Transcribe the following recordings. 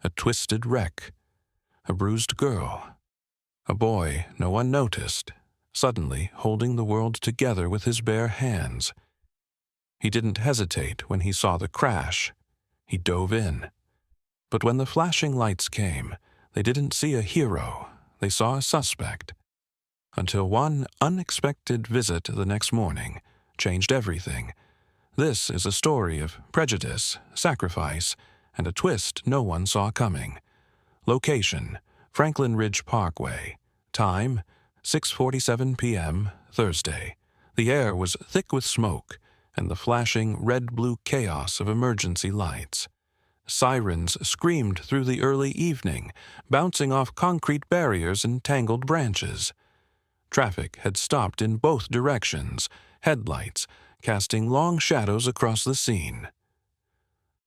a twisted wreck, a bruised girl, a boy no one noticed, suddenly holding the world together with his bare hands. He didn't hesitate when he saw the crash. He dove in. But when the flashing lights came, they didn't see a hero, they saw a suspect. Until one unexpected visit the next morning changed everything. This is a story of prejudice, sacrifice, and a twist no one saw coming. Location: Franklin Ridge Parkway. Time: 6:47 p.m., Thursday. The air was thick with smoke and the flashing red-blue chaos of emergency lights. Sirens screamed through the early evening, bouncing off concrete barriers and tangled branches. Traffic had stopped in both directions, headlights casting long shadows across the scene.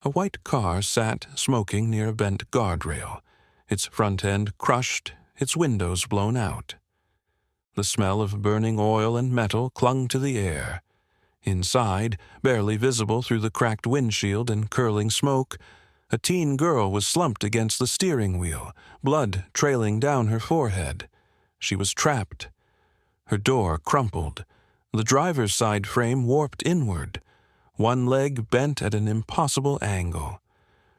A white car sat smoking near a bent guardrail, its front end crushed, its windows blown out. The smell of burning oil and metal clung to the air. Inside, barely visible through the cracked windshield and curling smoke, a teen girl was slumped against the steering wheel, blood trailing down her forehead. She was trapped. Her door crumpled, the driver's side frame warped inward, one leg bent at an impossible angle.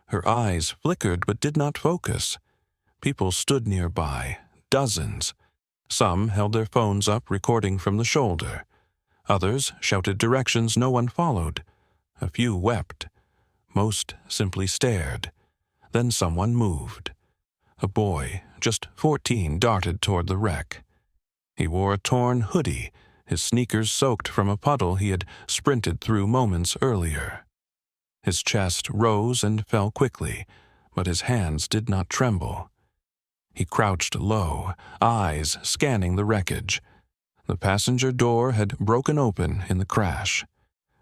Her eyes flickered but did not focus. People stood nearby, dozens. Some held their phones up, recording from the shoulder. Others shouted directions no one followed. A few wept. Most simply stared. Then someone moved. A boy, just 14, darted toward the wreck. He wore a torn hoodie, his sneakers soaked from a puddle he had sprinted through moments earlier. His chest rose and fell quickly, but his hands did not tremble. He crouched low, eyes scanning the wreckage. The passenger door had broken open in the crash,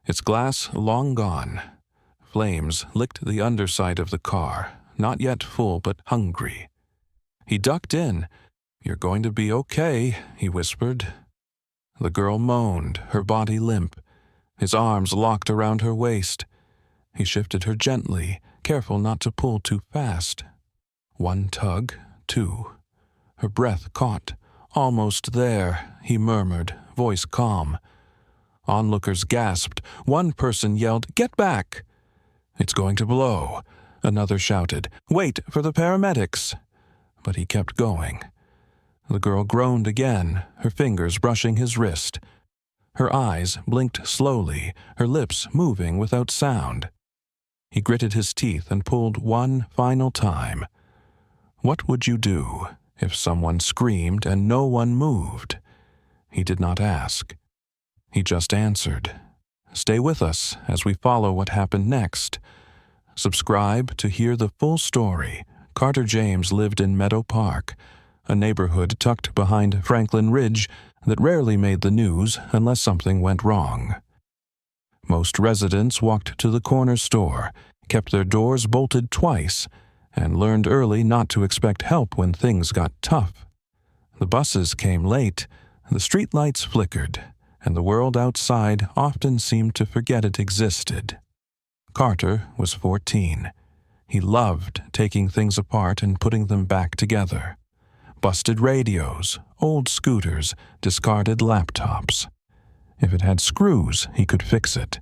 its glass long gone. Flames licked the underside of the car, not yet full but hungry. He ducked in. "You're going to be okay," he whispered. The girl moaned, her body limp. His arms locked around her waist. He shifted her gently, careful not to pull too fast. One tug, two. Her breath caught. "Almost there," he murmured, voice calm. Onlookers gasped. One person yelled, "Get back!" "It's going to blow," another shouted. "Wait for the paramedics." But he kept going. The girl groaned again, her fingers brushing his wrist. Her eyes blinked slowly, her lips moving without sound. He gritted his teeth and pulled one final time. What would you do if someone screamed and no one moved? He did not ask. He just answered. Stay with us as we follow what happened next. Subscribe to hear the full story. Carter James lived in Meadow Park, a neighborhood tucked behind Franklin Ridge that rarely made the news unless something went wrong. Most residents walked to the corner store, kept their doors bolted twice, and learned early not to expect help when things got tough. The buses came late, the streetlights flickered, and the world outside often seemed to forget it existed. Carter was 14. He loved taking things apart and putting them back together. Busted radios, old scooters, discarded laptops. If it had screws, he could fix it.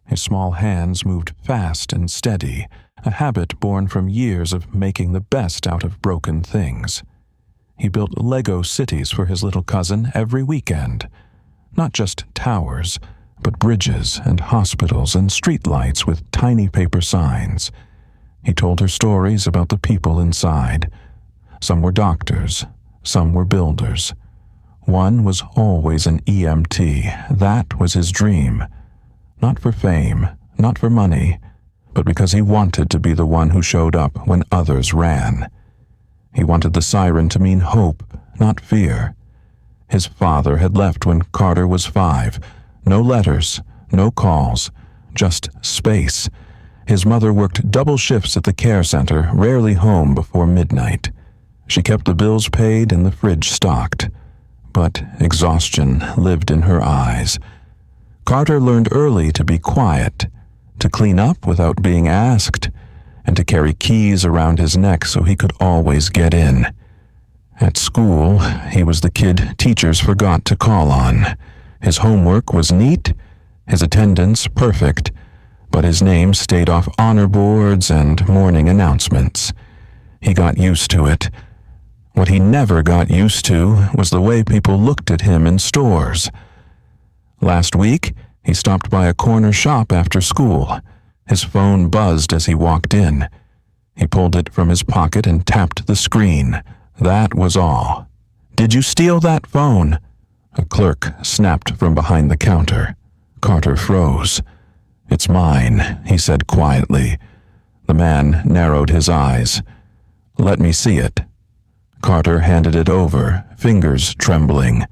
His small hands moved fast and steady, a habit born from years of making the best out of broken things. He built Lego cities for his little cousin every weekend. Not just towers, but bridges and hospitals and streetlights with tiny paper signs. He told her stories about the people inside. Some were doctors, some were builders. One was always an EMT. That was his dream. Not for fame, not for money, but because he wanted to be the one who showed up when others ran. He wanted the siren to mean hope, not fear. His father had left when Carter was 5. No letters, no calls, just space. His mother worked double shifts at the care center, rarely home before midnight. She kept the bills paid and the fridge stocked. But exhaustion lived in her eyes. Carter learned early to be quiet, to clean up without being asked, and to carry keys around his neck so he could always get in. At school, he was the kid teachers forgot to call on. His homework was neat, his attendance perfect, but his name stayed off honor boards and morning announcements. He got used to it. What he never got used to was the way people looked at him in stores. Last week, he stopped by a corner shop after school. His phone buzzed as he walked in. He pulled it from his pocket and tapped the screen. That was all. "Did you steal that phone?" A clerk snapped from behind the counter. Carter froze. "It's mine," he said quietly. The man narrowed his eyes. "Let me see it." Carter handed it over, fingers trembling.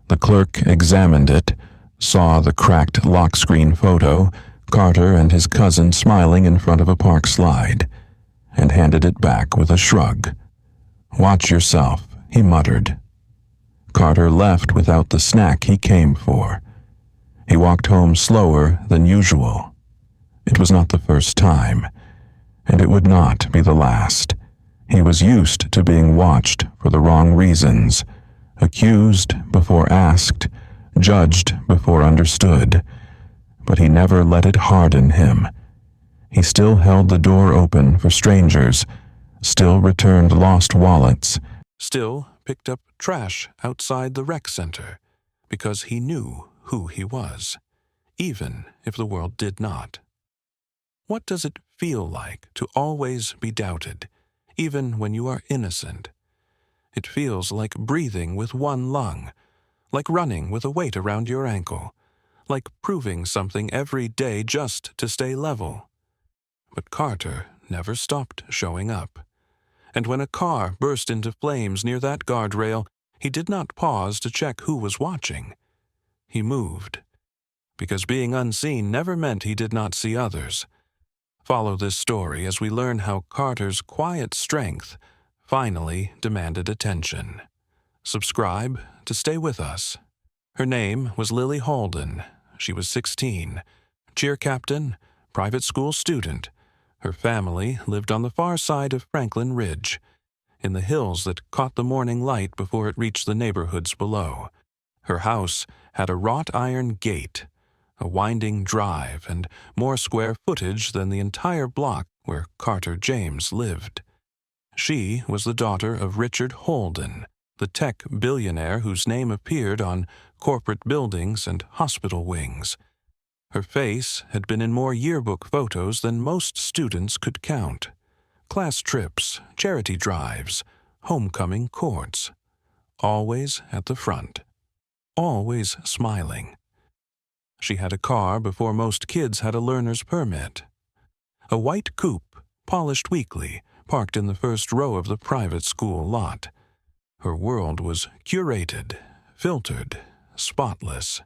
The clerk examined it, saw the cracked lock screen photo, Carter and his cousin smiling in front of a park slide, and handed it back with a shrug. "Watch yourself," he muttered. Carter left without the snack he came for. He walked home slower than usual. It was not the first time, and it would not be the last. He was used to being watched for the wrong reasons, accused before asked, judged before understood, but he never let it harden him. He still held the door open for strangers, still returned lost wallets, still picked up trash outside the rec center, because he knew who he was, even if the world did not. What does it feel like to always be doubted, even when you are innocent? It feels like breathing with one lung, like running with a weight around your ankle, like proving something every day just to stay level. But Carter never stopped showing up. And when a car burst into flames near that guardrail, he did not pause to check who was watching. He moved, because being unseen never meant he did not see others. Follow this story as we learn how Carter's quiet strength finally demanded attention. Subscribe to stay with us. Her name was Lily Holden. She was 16, cheer captain, private school student. Her family lived on the far side of Franklin Ridge, in the hills that caught the morning light before it reached the neighborhoods below. Her house had a wrought iron gate, a winding drive, and more square footage than the entire block where Carter James lived. She was the daughter of Richard Holden, the tech billionaire whose name appeared on corporate buildings and hospital wings. Her face had been in more yearbook photos than most students could count. Class trips, charity drives, homecoming courts. Always at the front. Always smiling. She had a car before most kids had a learner's permit. A white coupe, polished weekly, parked in the first row of the private school lot. Her world was curated, filtered, spotless.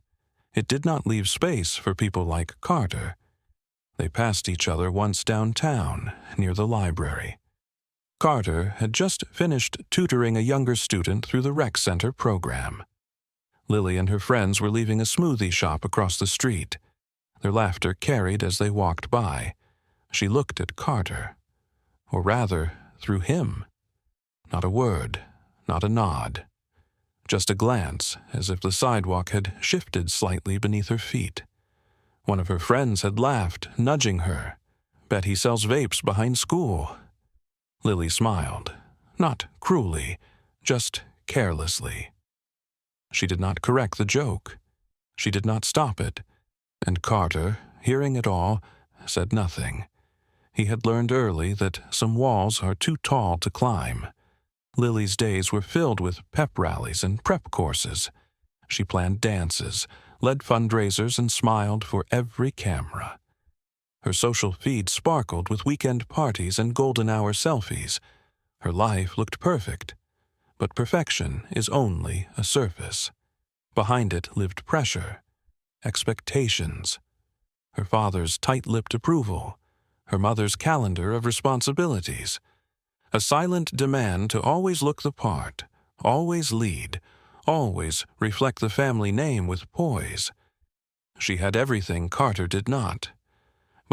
It did not leave space for people like Carter. They passed each other once downtown, near the library. Carter had just finished tutoring a younger student through the rec center program. Lily and her friends were leaving a smoothie shop across the street. Their laughter carried as they walked by. She looked at Carter. Or rather, through him. Not a word, not a nod. Just a glance, as if the sidewalk had shifted slightly beneath her feet. One of her friends had laughed, nudging her. "Bet he sells vapes behind school." Lily smiled, not cruelly, just carelessly. She did not correct the joke. She did not stop it. And Carter, hearing it all, said nothing. He had learned early that some walls are too tall to climb. Lily's days were filled with pep rallies and prep courses. She planned dances, led fundraisers, and smiled for every camera. Her social feed sparkled with weekend parties and golden hour selfies. Her life looked perfect. But perfection is only a surface. Behind it lived pressure, expectations. Her father's tight-lipped approval, her mother's calendar of responsibilities. A silent demand to always look the part, always lead, always reflect the family name with poise. She had everything Carter did not.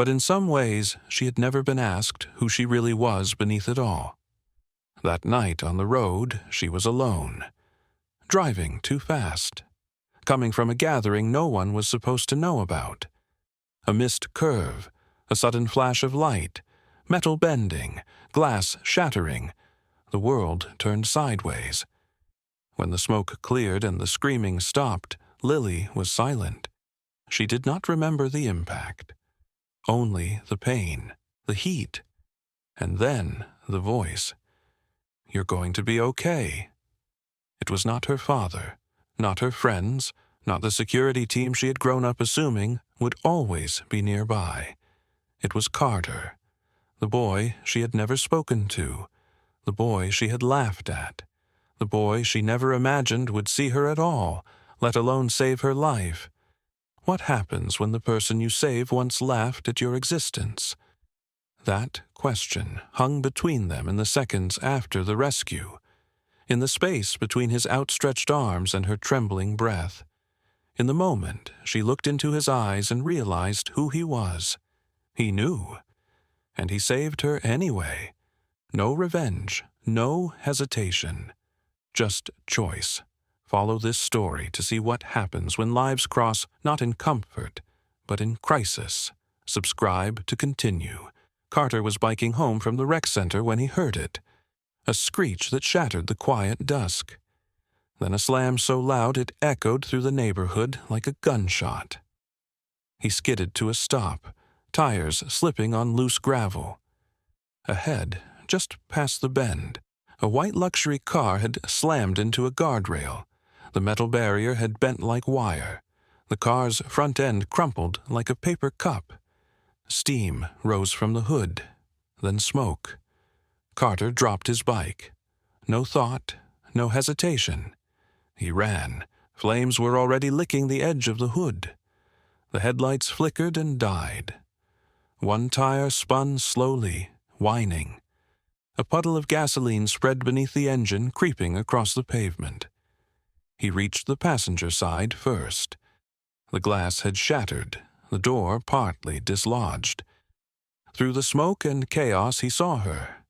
but in some ways she had never been asked who she really was beneath it all. That night on the road, she was alone, driving too fast, coming from a gathering no one was supposed to know about. A missed curve, a sudden flash of light, metal bending, glass shattering. The world turned sideways. When the smoke cleared and the screaming stopped, Lily was silent. She did not remember the impact. Only the pain, the heat, and then the voice. "You're going to be okay." It was not her father, not her friends, not the security team she had grown up assuming would always be nearby. It was Carter, the boy she had never spoken to, the boy she had laughed at, the boy she never imagined would see her at all, let alone save her life. What happens when the person you save once laughed at your existence? That question hung between them in the seconds after the rescue, in the space between his outstretched arms and her trembling breath. In the moment, she looked into his eyes and realized who he was. He knew, and he saved her anyway. No revenge, no hesitation, just choice. Follow this story to see what happens when lives cross not in comfort, but in crisis. Subscribe to continue. Carter was biking home from the rec center when he heard it. A screech that shattered the quiet dusk. Then a slam so loud it echoed through the neighborhood like a gunshot. He skidded to a stop, tires slipping on loose gravel. Ahead, just past the bend, a white luxury car had slammed into a guardrail. The metal barrier had bent like wire. The car's front end crumpled like a paper cup. Steam rose from the hood, then smoke. Carter dropped his bike. No thought, no hesitation. He ran. Flames were already licking the edge of the hood. The headlights flickered and died. One tire spun slowly, whining. A puddle of gasoline spread beneath the engine, creeping across the pavement. He reached the passenger side first. The glass had shattered, the door partly dislodged. Through the smoke and chaos he saw her,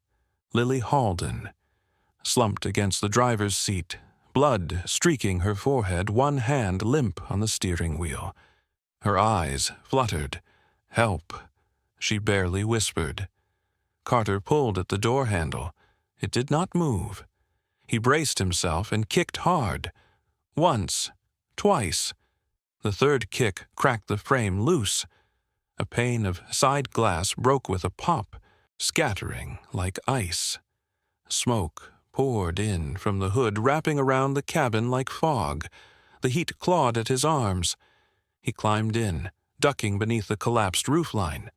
Lily Halden, slumped against the driver's seat, blood streaking her forehead, one hand limp on the steering wheel. Her eyes fluttered. "Help," she barely whispered. Carter pulled at the door handle. It did not move. He braced himself and kicked hard. Once, twice. The third kick cracked the frame loose. A pane of side glass broke with a pop, scattering like ice. Smoke poured in from the hood, wrapping around the cabin like fog. The heat clawed at his arms. He climbed in, ducking beneath the collapsed roofline.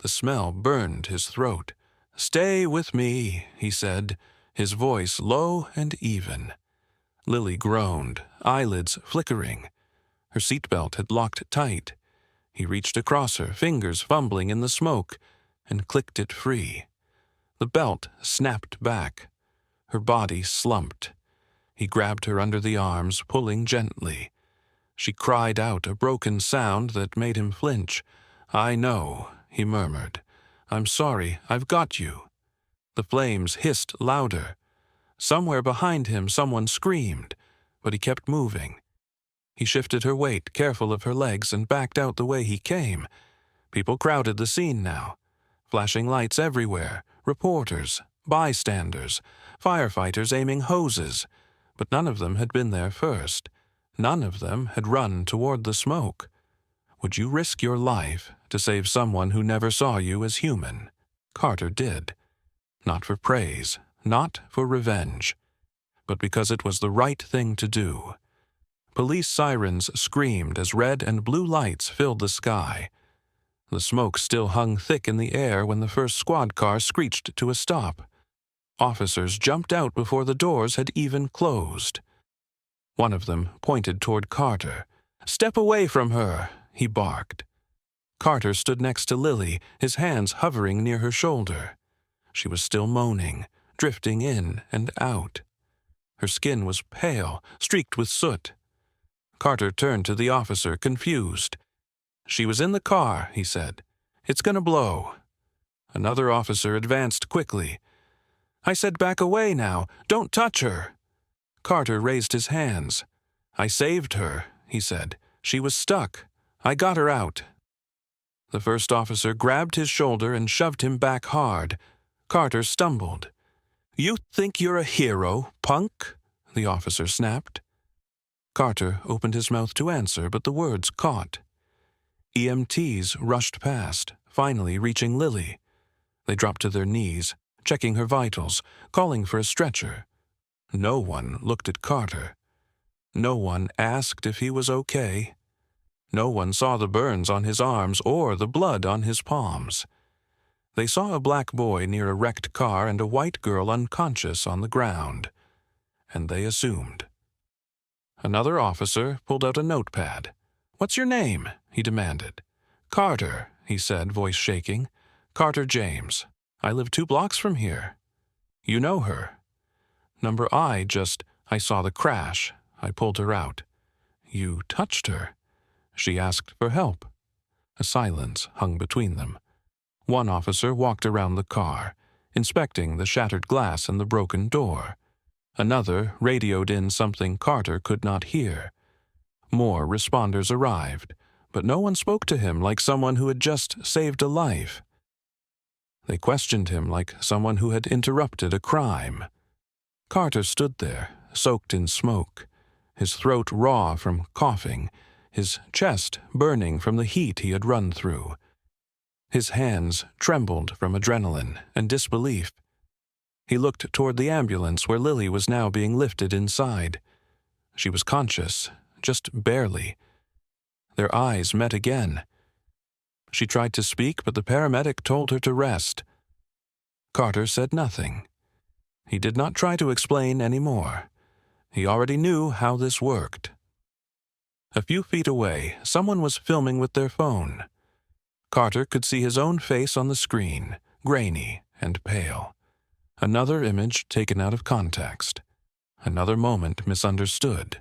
The smell burned his throat. "Stay with me," he said, his voice low and even. Lily groaned, eyelids flickering. Her seatbelt had locked tight. He reached across her, fingers fumbling in the smoke, and clicked it free. The belt snapped back. Her body slumped. He grabbed her under the arms, pulling gently. She cried out a broken sound that made him flinch. "I know," he murmured. "I'm sorry, I've got you." The flames hissed louder. Somewhere behind him someone screamed, but he kept moving. He shifted her weight, careful of her legs, and backed out the way he came. People crowded the scene now. Flashing lights everywhere, reporters, bystanders, firefighters aiming hoses. But none of them had been there first. None of them had run toward the smoke. Would you risk your life to save someone who never saw you as human? Carter did. Not for praise, not for revenge, but because it was the right thing to do. Police sirens screamed as red and blue lights filled the sky. The smoke still hung thick in the air when the first squad car screeched to a stop. Officers jumped out before the doors had even closed. One of them pointed toward Carter. "Step away from her," he barked. Carter stood next to Lily, his hands hovering near her shoulder. She was still moaning, drifting in and out. Her skin was pale, streaked with soot. Carter turned to the officer, confused. "She was in the car," he said. It's gonna blow." Another officer advanced quickly. "I said back away now. Don't touch her." Carter raised his hands. "I saved her," he said. "She was stuck. I got her out." The first officer grabbed his shoulder and shoved him back hard. Carter stumbled. "You think you're a hero, punk?" the officer snapped. Carter opened his mouth to answer, but the words caught. EMTs rushed past, finally reaching Lily. They dropped to their knees, checking her vitals, calling for a stretcher. No one looked at Carter. No one asked if he was okay. No one saw the burns on his arms or the blood on his palms. They saw a black boy near a wrecked car and a white girl unconscious on the ground. And they assumed. Another officer pulled out a notepad. "What's your name?" he demanded. "Carter," he said, voice shaking. "Carter James. I live 2 blocks from here." "You know her?" "Number I saw the crash. I pulled her out." "You touched her?" "She asked for help." A silence hung between them. One officer walked around the car, inspecting the shattered glass and the broken door. Another radioed in something Carter could not hear. More responders arrived, but no one spoke to him like someone who had just saved a life. They questioned him like someone who had interrupted a crime. Carter stood there, soaked in smoke, his throat raw from coughing, his chest burning from the heat he had run through. His hands trembled from adrenaline and disbelief. He looked toward the ambulance where Lily was now being lifted inside. She was conscious, just barely. Their eyes met again. She tried to speak, but the paramedic told her to rest. Carter said nothing. He did not try to explain any more. He already knew how this worked. A few feet away, someone was filming with their phone. Carter could see his own face on the screen, grainy and pale. Another image taken out of context. Another moment misunderstood.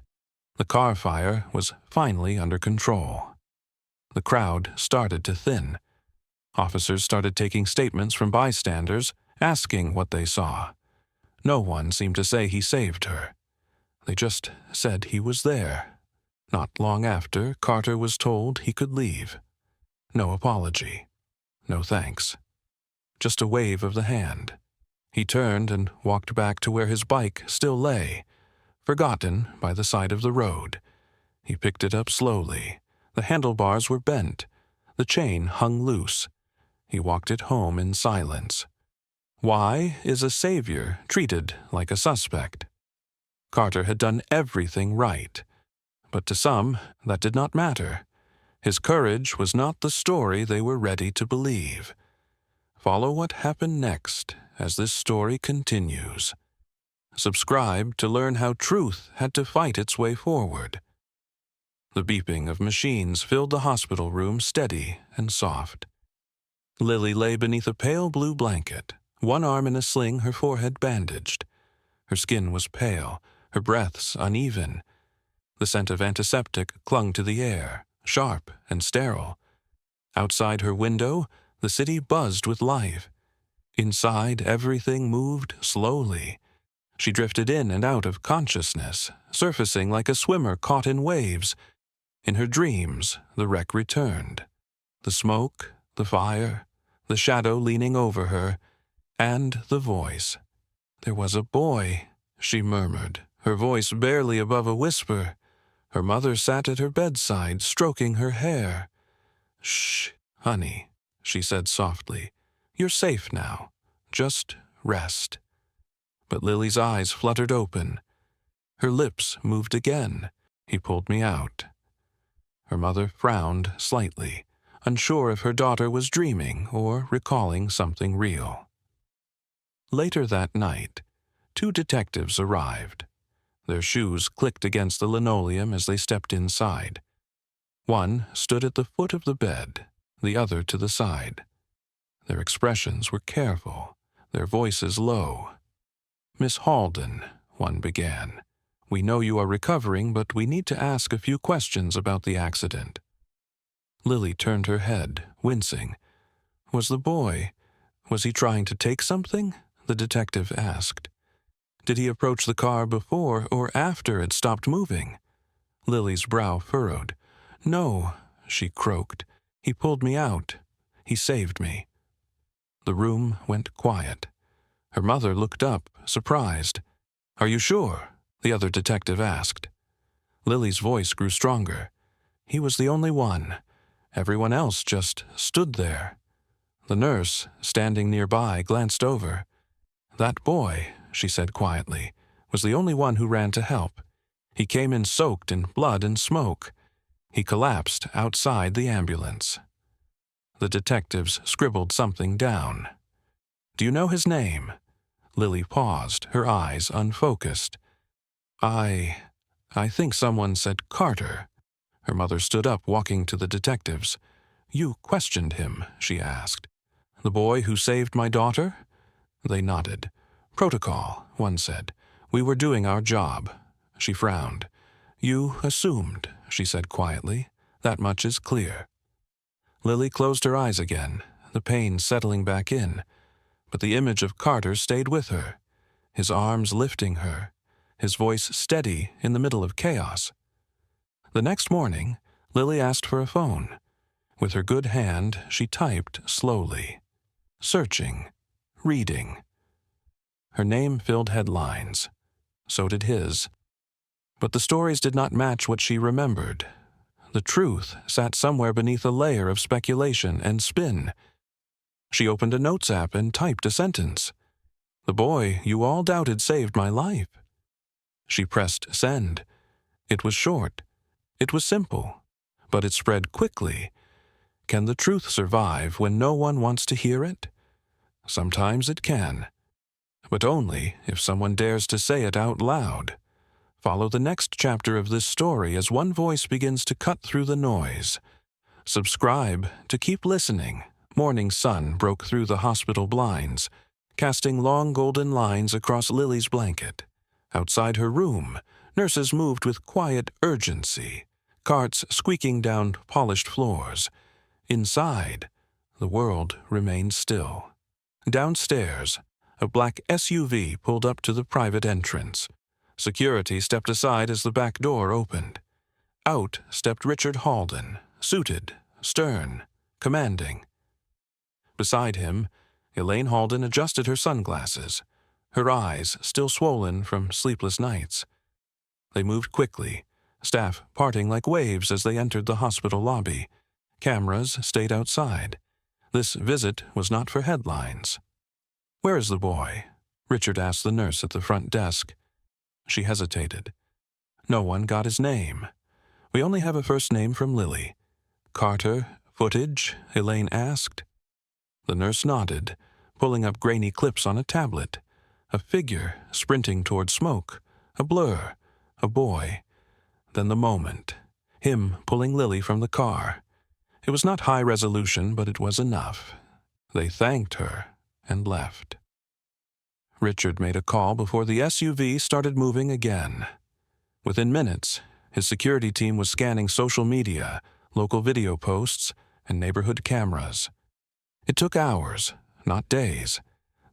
The car fire was finally under control. The crowd started to thin. Officers started taking statements from bystanders, asking what they saw. No one seemed to say he saved her. They just said he was there. Not long after, Carter was told he could leave. No apology. No thanks. Just a wave of the hand. He turned and walked back to where his bike still lay, forgotten by the side of the road. He picked it up slowly. The handlebars were bent. The chain hung loose. He walked it home in silence. Why is a savior treated like a suspect? Carter had done everything right. But to some, that did not matter. His courage was not the story they were ready to believe. Follow what happened next as this story continues. Subscribe to learn how truth had to fight its way forward. The beeping of machines filled the hospital room steady and soft. Lily lay beneath a pale blue blanket, one arm in a sling, her forehead bandaged. Her skin was pale, her breaths uneven. The scent of antiseptic clung to the air, sharp and sterile. Outside her window, the city buzzed with life. Inside, everything moved slowly. She drifted in and out of consciousness, surfacing like a swimmer caught in waves. In her dreams, the wreck returned. The smoke, the fire, the shadow leaning over her, and the voice. "There was a boy," she murmured, her voice barely above a whisper. Her mother sat at her bedside, stroking her hair. "Shh, honey," she said softly. "You're safe now. Just rest." But Lily's eyes fluttered open. Her lips moved again. "He pulled me out." Her mother frowned slightly, unsure if her daughter was dreaming or recalling something real. Later that night, 2 detectives arrived. Their shoes clicked against the linoleum as they stepped inside. One stood at the foot of the bed, the other to the side. Their expressions were careful, their voices low. "Miss Halden," one began, "we know you are recovering, but we need to ask a few questions about the accident." Lily turned her head, wincing. was the boy? Was he trying to take something? The detective asked. Did he approach the car before or after it stopped moving? Lily's brow furrowed. No, she croaked. He pulled me out. He saved me. The room went quiet. Her mother looked up, surprised. Are you sure? The other detective asked. Lily's voice grew stronger. He was the only one. Everyone else just stood there. The nurse, standing nearby, glanced over. That boy, she said quietly, was the only one who ran to help. He came in soaked in blood and smoke. He collapsed outside the ambulance. The detectives scribbled something down. Do you know his name? Lily paused, her eyes unfocused. I think someone said Carter. Her mother stood up, walking to the detectives. You questioned him, she asked. The boy who saved my daughter? They nodded. Protocol, one said. We were doing our job. She frowned. You assumed, she said quietly. That much is clear. Lily closed her eyes again, the pain settling back in. But the image of Carter stayed with her, his arms lifting her, his voice steady in the middle of chaos. The next morning, Lily asked for a phone. With her good hand, she typed slowly. Searching. Reading. Her name filled headlines. So did his. But the stories did not match what she remembered. The truth sat somewhere beneath a layer of speculation and spin. She opened a notes app and typed a sentence. The boy you all doubted saved my life. She pressed send. It was short. It was simple. But it spread quickly. Can the truth survive when no one wants to hear it? Sometimes it can. But only if someone dares to say it out loud. Follow the next chapter of this story as one voice begins to cut through the noise. Subscribe to keep listening. Morning sun broke through the hospital blinds, casting long golden lines across Lily's blanket. Outside her room, nurses moved with quiet urgency, carts squeaking down polished floors. Inside, the world remained still. Downstairs, a black SUV pulled up to the private entrance. Security stepped aside as the back door opened. Out stepped Richard Halden, suited, stern, commanding. Beside him, Elaine Halden adjusted her sunglasses, her eyes still swollen from sleepless nights. They moved quickly, staff parting like waves as they entered the hospital lobby. Cameras stayed outside. This visit was not for headlines. Where is the boy? Richard asked the nurse at the front desk. She hesitated. No one got his name. We only have a first name from Lily. Carter, footage? Elaine asked. The nurse nodded, pulling up grainy clips on a tablet. A figure sprinting toward smoke. A blur. A boy. Then the moment. Him pulling Lily from the car. It was not high resolution, but it was enough. They thanked her and left. Richard made a call before the SUV started moving again. Within minutes, his security team was scanning social media, local video posts, and neighborhood cameras. It took hours, not days.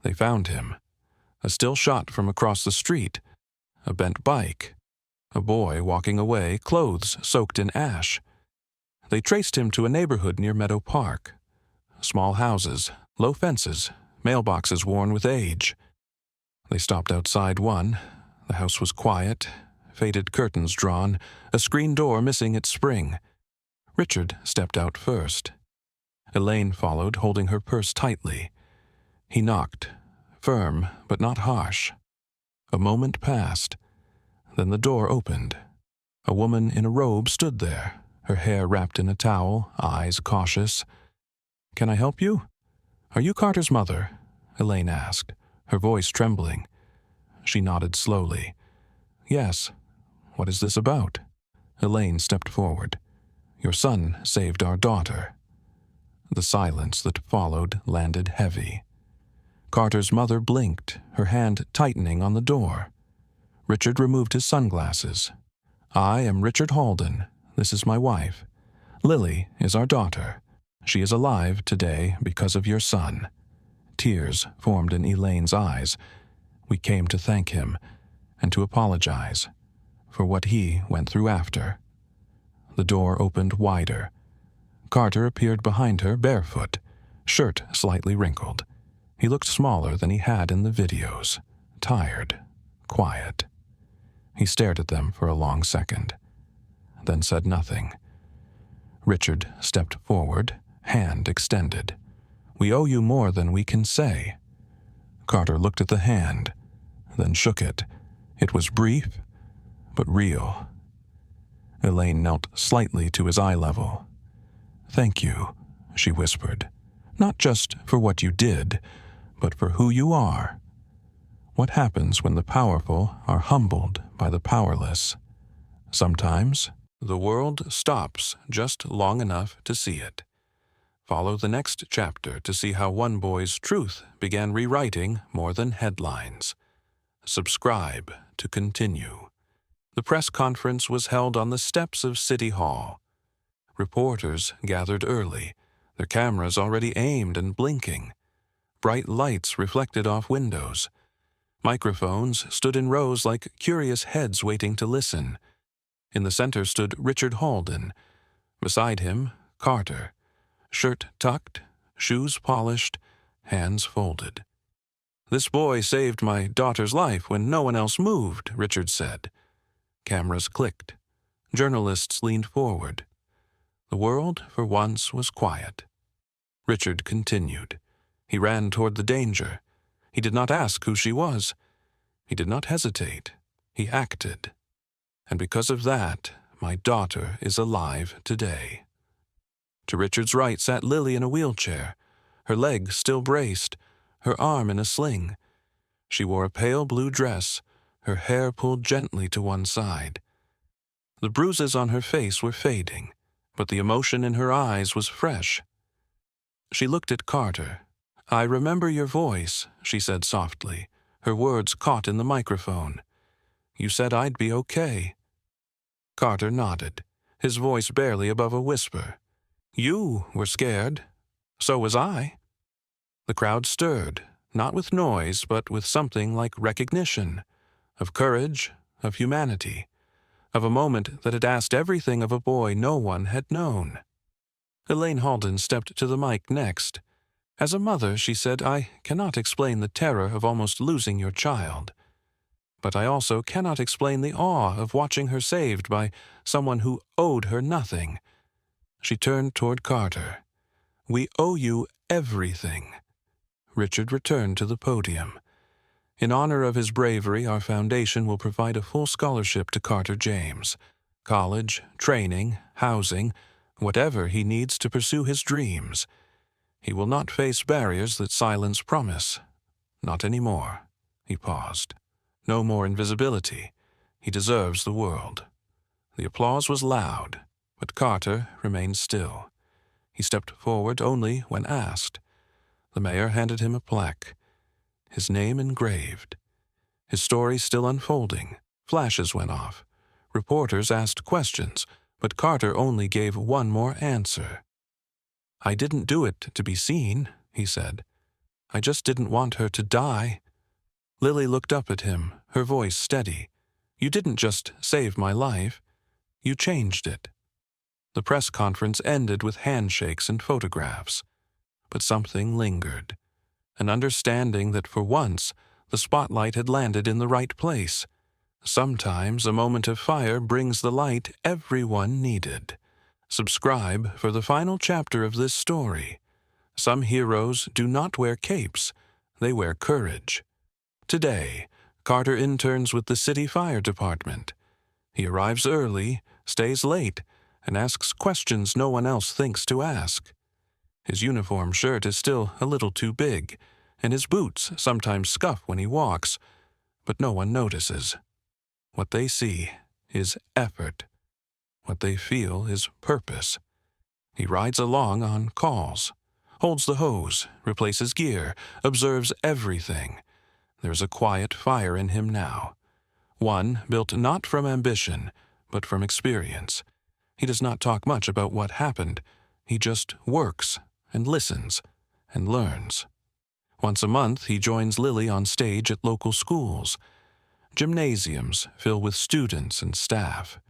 They found him. A still shot from across the street. A bent bike. A boy walking away, clothes soaked in ash. They traced him to a neighborhood near Meadow Park. Small houses, low fences, mailboxes worn with age. They stopped outside one. The house was quiet, faded curtains drawn, a screen door missing its spring. Richard stepped out first. Elaine followed, holding her purse tightly. He knocked, firm but not harsh. A moment passed. Then the door opened. A woman in a robe stood there, her hair wrapped in a towel, eyes cautious. "Can I help you?" "Are you Carter's mother?" Elaine asked, her voice trembling. She nodded slowly. "Yes. What is this about?" Elaine stepped forward. "Your son saved our daughter." The silence that followed landed heavy. Carter's mother blinked, her hand tightening on the door. Richard removed his sunglasses. "I am Richard Halden. This is my wife. Lily is our daughter." She is alive today because of your son." Tears formed in Elaine's eyes. We came to thank him and to apologize for what he went through after. The door opened wider. Carter appeared behind her barefoot, shirt slightly wrinkled. He looked smaller than he had in the videos, tired, quiet. He stared at them for a long second, then said nothing. Richard stepped forward, hand extended. "We owe you more than we can say." Carter looked at the hand, then shook it. It was brief, but real. Elaine knelt slightly to his eye level. "Thank you," she whispered. "Not just for what you did, but for who you are." What happens when the powerful are humbled by the powerless? Sometimes the world stops just long enough to see it. Follow the next chapter to see how one boy's truth began rewriting more than headlines. Subscribe to continue. The press conference was held on the steps of City Hall. Reporters gathered early, their cameras already aimed and blinking. Bright lights reflected off windows. Microphones stood in rows like curious heads waiting to listen. In the center stood Richard Halden. Beside him, Carter, shirt tucked, shoes polished, hands folded. "This boy saved my daughter's life when no one else moved," Richard said. Cameras clicked. Journalists leaned forward. The world, for once, was quiet. Richard continued. He ran toward the danger. He did not ask who she was. He did not hesitate. He acted. And because of that, my daughter is alive today. To Richard's right sat Lily in a wheelchair, her leg still braced, her arm in a sling. She wore a pale blue dress, her hair pulled gently to one side. The bruises on her face were fading, but the emotion in her eyes was fresh. She looked at Carter. "I remember your voice," she said softly, her words caught in the microphone. "You said I'd be okay." Carter nodded, his voice barely above a whisper. "You were scared. So was I." The crowd stirred, not with noise, but with something like recognition, of courage, of humanity, of a moment that had asked everything of a boy no one had known. Elaine Halden stepped to the mic next. "As a mother," she said, "I cannot explain the terror of almost losing your child. But I also cannot explain the awe of watching her saved by someone who owed her nothing." She turned toward Carter. "We owe you everything." Richard returned to the podium. "In honor of his bravery, our foundation will provide a full scholarship to Carter James. College, training, housing, whatever he needs to pursue his dreams. He will not face barriers that silence promise. Not anymore." He paused. "No more invisibility. He deserves the world." The applause was loud, but Carter remained still. He stepped forward only when asked. The mayor handed him a plaque, his name engraved. His story still unfolding. Flashes went off. Reporters asked questions, but Carter only gave one more answer. "I didn't do it to be seen," he said. "I just didn't want her to die." Lily looked up at him, her voice steady. "You didn't just save my life. You changed it." The press conference ended with handshakes and photographs. But something lingered. An understanding that for once, the spotlight had landed in the right place. Sometimes a moment of fire brings the light everyone needed. Subscribe for the final chapter of this story. Some heroes do not wear capes. They wear courage. Today, Carter interns with the city fire department. He arrives early, stays late, and asks questions no one else thinks to ask. His uniform shirt is still a little too big, and his boots sometimes scuff when he walks, but no one notices. What they see is effort. What they feel is purpose. He rides along on calls, holds the hose, replaces gear, observes everything. There's a quiet fire in him now. One built not from ambition, but from experience. He does not talk much about what happened. He just works and listens and learns. Once a month, he joins Lily on stage at local schools. Gymnasiums fill with students and staff.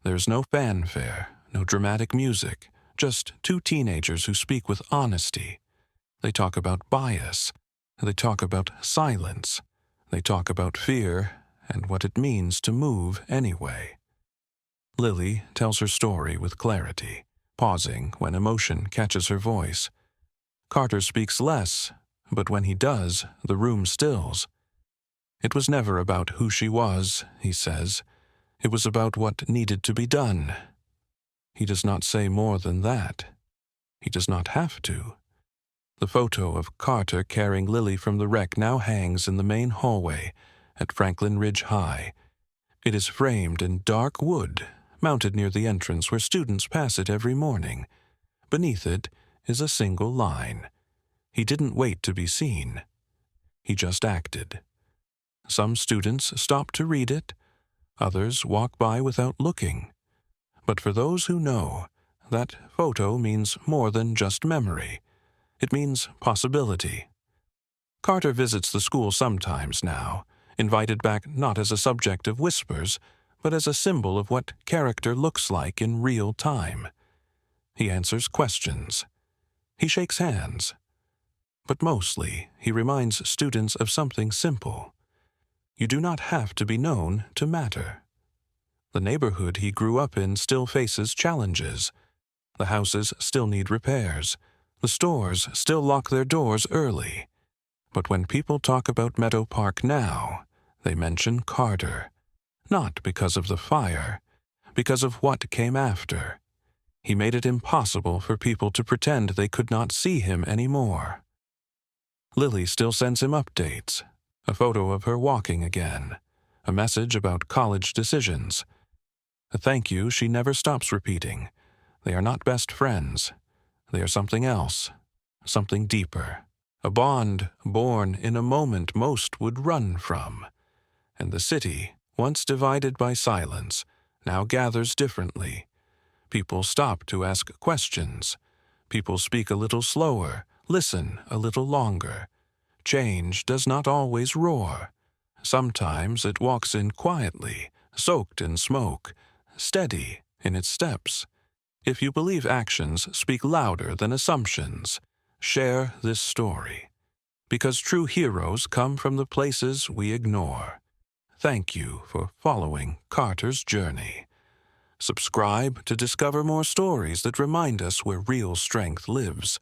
There's no fanfare, no dramatic music, just two teenagers who speak with honesty. They talk about bias. They talk about silence. They talk about fear and what it means to move anyway. Lily tells her story with clarity, pausing when emotion catches her voice. Carter speaks less, but when he does, the room stills. It was never about who she was, he says. It was about what needed to be done. He does not say more than that. He does not have to. The photo of Carter carrying Lily from the wreck now hangs in the main hallway at Franklin Ridge High. It is framed in dark wood, mounted near the entrance where students pass it every morning. Beneath it is a single line. He didn't wait to be seen. He just acted. Some students stop to read it. Others walk by without looking. But for those who know, that photo means more than just memory. It means possibility. Carter visits the school sometimes now, invited back not as a subject of whispers, but as a symbol of what character looks like in real time. He answers questions. He shakes hands. But mostly, he reminds students of something simple. You do not have to be known to matter. The neighborhood he grew up in still faces challenges. The houses still need repairs. The stores still lock their doors early. But when people talk about Meadow Park now, they mention Carter. Not because of the fire, because of what came after. He made it impossible for people to pretend they could not see him anymore. Lily still sends him updates. A photo of her walking again. A message about college decisions. A thank you she never stops repeating. They are not best friends. They are something else, something deeper, a bond born in a moment most would run from. And the city, once divided by silence, now gathers differently. People stop to ask questions. People speak a little slower, listen a little longer. Change does not always roar. Sometimes it walks in quietly, soaked in smoke, steady in its steps. If you believe actions speak louder than assumptions, share this story. Because true heroes come from the places we ignore. Thank you for following Carter's journey. Subscribe to discover more stories that remind us where real strength lives.